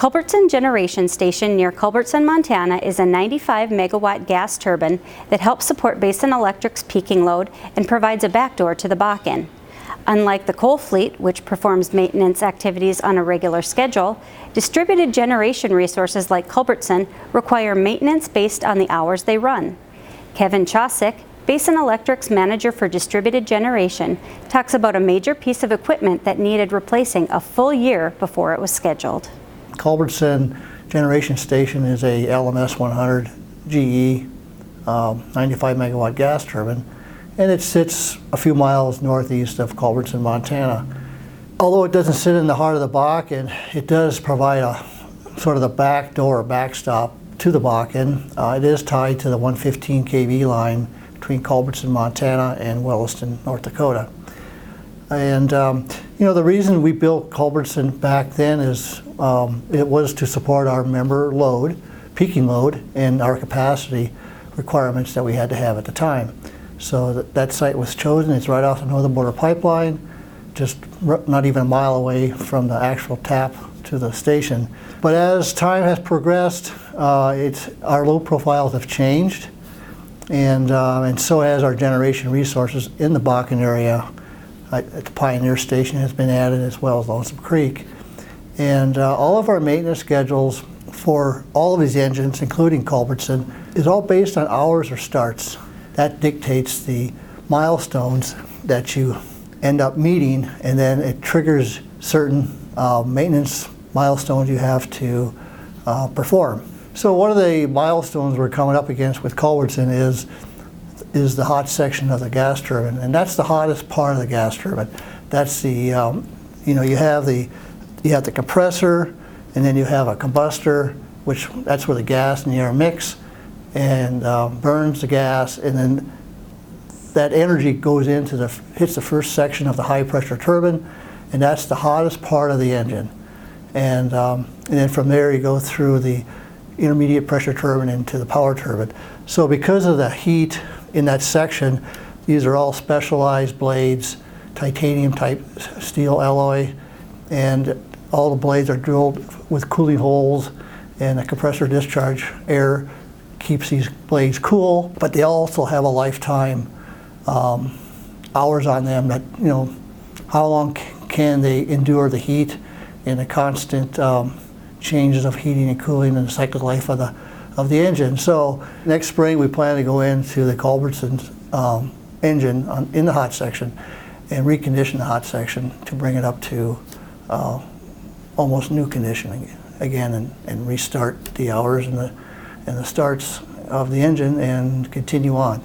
Culbertson Generation Station near Culbertson, Montana is a 95 megawatt gas turbine that helps support Basin Electric's peaking load and provides a backdoor to the Basin. Unlike the coal fleet, which performs maintenance activities on a regular schedule, distributed generation resources like Culbertson require maintenance based on the hours they run. Kevin Chosick, Basin Electric's manager for distributed generation, talks about a major piece of equipment that needed replacing a full year before it was scheduled. Culbertson Generation Station is a LMS 100 GE 95 megawatt gas turbine, and it sits a few miles northeast of Culbertson, Montana. Although it doesn't sit in the heart of the Basin, it does provide a sort of the back door or backstop to the Basin. It is tied to the 115 kV line between Culbertson, Montana and Williston, North Dakota. And you know, the reason we built Culbertson back then is it was to support our member load, peaking load, and our capacity requirements that we had to have at the time. So that site was chosen. It's right off the Northern Border Pipeline, just not even a mile away from the actual tap to the station. But as time has progressed, our load profiles have changed, and so has our generation resources in the Basin area. The Pioneer Station has been added, as well as Lonesome Creek. And all of our maintenance schedules for all of these engines, including Culbertson, is all based on hours or starts. That dictates the milestones that you end up meeting, and then it triggers certain maintenance milestones you have to perform. So one of the milestones we're coming up against with Culbertson is the hot section of the gas turbine, and that's the hottest part of the gas turbine. That's the you know, you have the compressor, and then you have a combustor, that's where the gas and the air mix and burns the gas, and then that energy goes into hits the first section of the high pressure turbine, and that's the hottest part of the engine. And then from there you go through the intermediate pressure turbine into the power turbine. So because of the heat in that section, these are all specialized blades, titanium type steel alloy, and all the blades are drilled with cooling holes, and the compressor discharge air keeps these blades cool, but they also have a lifetime hours on them that, you know, how long can they endure the heat and the constant changes of heating and cooling and the cycle life of the engine. So next spring we plan to go into the Culbertson engine in the hot section and recondition the hot section to bring it up to almost new conditioning again, and restart the hours and the starts of the engine and continue on.